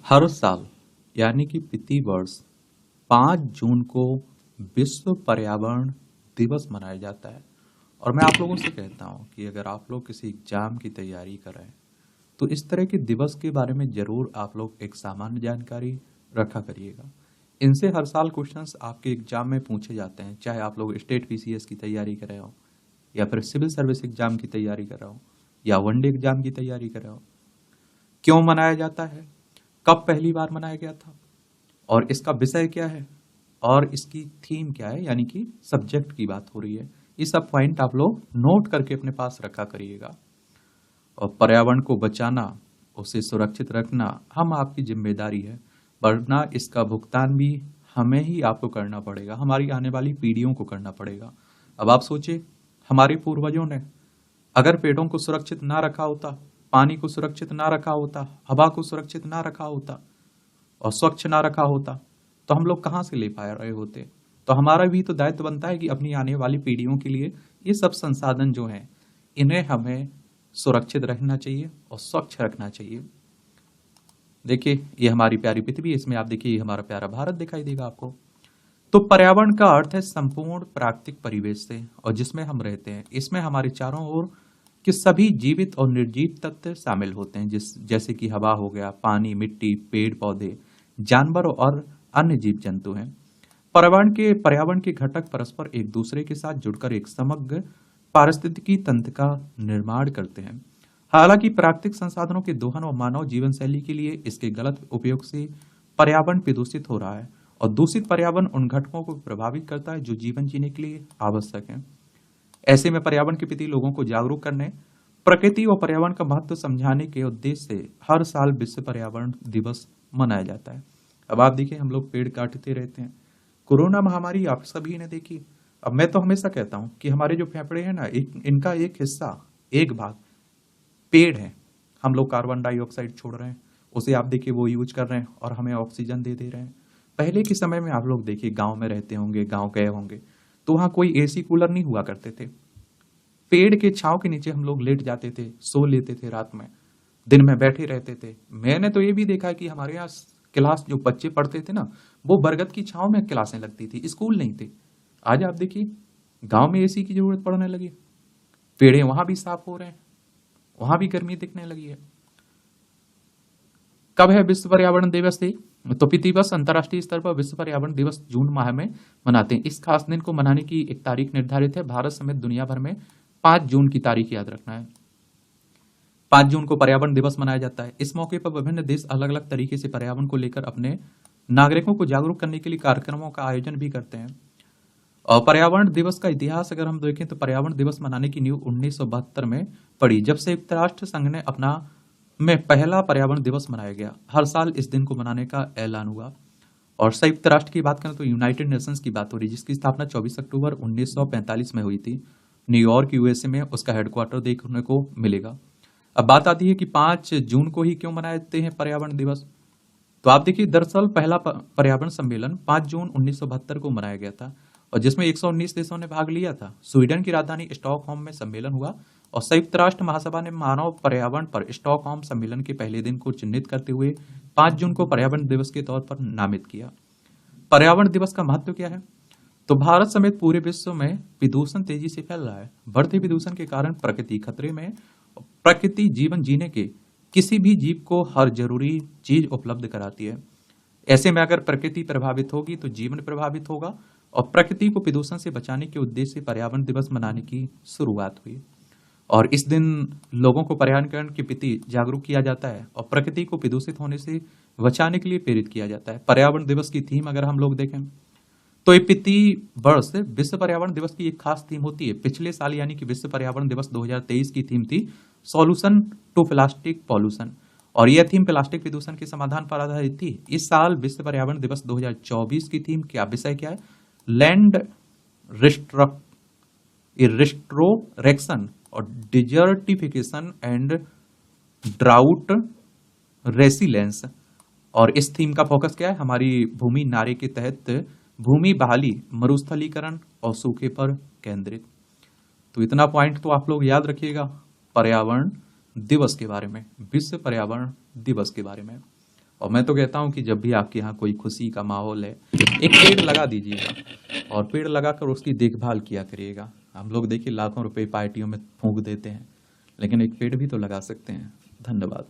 हर साल यानी कि प्रति वर्ष 5 जून को विश्व पर्यावरण दिवस मनाया जाता है। और मैं आप लोगों से कहता हूं कि अगर आप लोग किसी एग्जाम की तैयारी कर रहे हैं तो इस तरह के दिवस के बारे में जरूर आप लोग एक सामान्य जानकारी रखा करिएगा। इनसे हर साल क्वेश्चंस आपके एग्जाम में पूछे जाते हैं, चाहे आप लोग स्टेट पीसीएस की तैयारी कर रहे हो या फिर सिविल सर्विस एग्जाम की तैयारी कर रहे हो या वनडे एग्जाम की तैयारी कर रहे हो। क्यों मनाया जाता है, कब पहली बार मनाया गया था और इसका विषय क्या है और इसकी थीम क्या है, यानी कि सब्जेक्ट की बात हो रही है। ये सब पॉइंट आप लोग नोट करके अपने पास रखा करिएगा। और पर्यावरण को बचाना, उसे सुरक्षित रखना हम आपकी जिम्मेदारी है, वरना इसका भुगतान भी हमें ही आपको करना पड़ेगा, हमारी आने वाली पीढ़ियों को करना पड़ेगा। अब आप सोचिए, हमारे पूर्वजों ने अगर पेड़ों को सुरक्षित ना रखा होता, पानी को सुरक्षित ना रखा होता, हवा को सुरक्षित ना रखा होता और स्वच्छ ना रखा होता, तो हम लोग कहाँ से ले पा रहे होते। तो हमारा भी तो दायित्व बनता है कि अपनी आने वाली पीढ़ियों के लिए ये सब संसाधन जो हैं इन्हें हमें सुरक्षित रखना चाहिए और स्वच्छ रखना चाहिए। देखिए, ये हमारी प्यारी पृथ्वी, इसमें आप देखिए हमारा प्यारा भारत दिखाई देगा आपको। तो पर्यावरण का अर्थ है संपूर्ण प्राकृतिक परिवेश से और जिसमें हम रहते हैं, इसमें हमारे चारों ओर के सभी जीवित और निर्जीव तत्व शामिल होते हैं, जैसे कि हवा हो गया, पानी, मिट्टी, पेड़ पौधे, जानवर और अन्य जीव जंतु हैं। पर्यावरण के घटक परस्पर एक दूसरे के साथ जुड़कर एक समग्र पारिस्थितिकी तंत्र का निर्माण करते हैं। हालांकि प्राकृतिक संसाधनों के दोहन और मानव जीवन शैली के लिए इसके गलत उपयोग से पर्यावरण प्रदूषित हो रहा है और दूषित पर्यावरण उन घटकों को प्रभावित करता है जो जीवन जीने के लिए आवश्यक है। ऐसे में पर्यावरण के प्रति लोगों को जागरूक करने, प्रकृति और पर्यावरण का महत्व समझाने के उद्देश्य से हर साल विश्व पर्यावरण दिवस मनाया जाता है। अब आप देखिए, हम लोग पेड़ काटते रहते हैं। कोरोना महामारी आप सभी ने देखी। अब मैं तो हमेशा कहता हूं कि हमारे जो फेफड़े हैं ना, इनका एक हिस्सा, एक भाग पेड़ है। हम लोग कार्बन डाइऑक्साइड छोड़ रहे हैं, उसे आप देखिए वो यूज कर रहे हैं और हमें ऑक्सीजन दे दे रहे हैं। पहले के समय में आप लोग देखिए, गांव में रहते होंगे, गांव गए होंगे, तो वहां कोई एसी कूलर नहीं हुआ करते थे। पेड़ के छांव के नीचे हम लोग लेट जाते थे, सो लेते थे, रात में दिन में बैठे रहते थे। मैंने तो ये भी देखा है कि हमारे यहाँ क्लास जो बच्चे पढ़ते थे ना, वो बरगद की छांव में क्लासें लगती थी, स्कूल नहीं थे। आज आप देखिए, गांव में एसी की जरूरत पड़ने लगी, पेड़े वहां भी साफ हो रहे हैं, वहां भी गर्मी दिखने लगी है। कब है विश्व पर्यावरण दिवस? तो प्रतिवर्ष अंतर्राष्ट्रीय स्तर पर विश्व पर्यावरण दिवस जून माह में मनाते हैं। इस खास दिन को मनाने की एक तारीख निर्धारित है। भारत समेत दुनिया भर में 5 जून की तारीख याद रखना है। 5 जून को पर्यावरण दिवस मनाया जाता है। इस मौके पर विभिन्न देश अलग अलग तरीके से पर्यावरण को लेकर अपने नागरिकों को जागरूक करने के लिए कार्यक्रमों का आयोजन भी करते हैं। और पर्यावरण दिवस का इतिहास अगर हम देखें तो पर्यावरण दिवस मनाने की नींव 1972 में पड़ी, जब संयुक्त राष्ट्र संघ ने अपना में पहला पर्यावरण दिवस मनाया गया। हर साल इस दिन को मनाने का ऐलान हुआ। और संयुक्त राष्ट्र की बात करें तो यूनाइटेड नेशंस की बात हो रही है, जिसकी स्थापना 24 अक्टूबर 1945 में हुई थी। न्यूयॉर्क यूएसए में उसका हेडक्वार्टर देखने को मिलेगा। अब बात आती है कि 5 जून को ही क्यों मनाते हैं पर्यावरण दिवस। तो आप देखिए, दरअसल पहला पर्यावरण सम्मेलन 5 जून 1972 को मनाया गया था और जिसमें 119 देशों ने भाग लिया था। स्वीडन की राजधानी स्टॉकहोम में सम्मेलन हुआ और संयुक्त राष्ट्र महासभा ने मानव पर्यावरण पर स्टॉकहोम सम्मेलन के पहले दिन को चिन्हित करते हुए 5 जून को पर्यावरण दिवस के तौर पर नामित किया। पर्यावरण दिवस का महत्व क्या है? तो भारत समेत पूरे विश्व में प्रदूषण तेजी से फैल रहा है। बढ़ते प्रदूषण के कारण प्रकृति खतरे में। प्रकृति जीवन जीने के किसी भी जीव को हर जरूरी चीज उपलब्ध कराती है। ऐसे में अगर प्रकृति प्रभावित होगी तो जीवन प्रभावित होगा और प्रकृति को प्रदूषण से बचाने के उद्देश्य से पर्यावरण दिवस मनाने की शुरुआत हुई। और इस दिन लोगों को पर्यावरण के प्रति जागरूक किया जाता है और प्रकृति को प्रदूषित होने से बचाने के लिए प्रेरित किया जाता है। पर्यावरण दिवस की थीम अगर हम लोग देखें तो ये प्रति वर्ष विश्व पर्यावरण दिवस की एक खास थीम होती है। पिछले साल यानी कि विश्व पर्यावरण दिवस 2023 की थीम थी सॉल्यूशन टू प्लास्टिक पॉल्यूशन और यह थीम प्लास्टिक प्रदूषण के समाधान पर आधारित थी। इस साल विश्व पर्यावरण दिवस 2024 की थीम क्या, विषय क्या है? लैंड रिस्टोरेक्शन और डिजर्टिफिकेशन एंड ड्राउट रेसिलेंस। और इस थीम का फोकस क्या है? हमारी भूमि नारे के तहत भूमि बहाली, मरुस्थलीकरण और सूखे पर केंद्रित। तो इतना पॉइंट तो आप लोग याद रखिएगा पर्यावरण दिवस के बारे में, विश्व पर्यावरण दिवस के बारे में। और मैं तो कहता हूँ कि जब भी आपके यहाँ कोई खुशी का माहौल है, एक पेड़ लगा दीजिएगा और पेड़ लगाकर उसकी देखभाल किया करिएगा। हम लोग देखिए लाखों रुपए पार्टियों में फूँक देते हैं, लेकिन एक पेड़ भी तो लगा सकते हैं। धन्यवाद।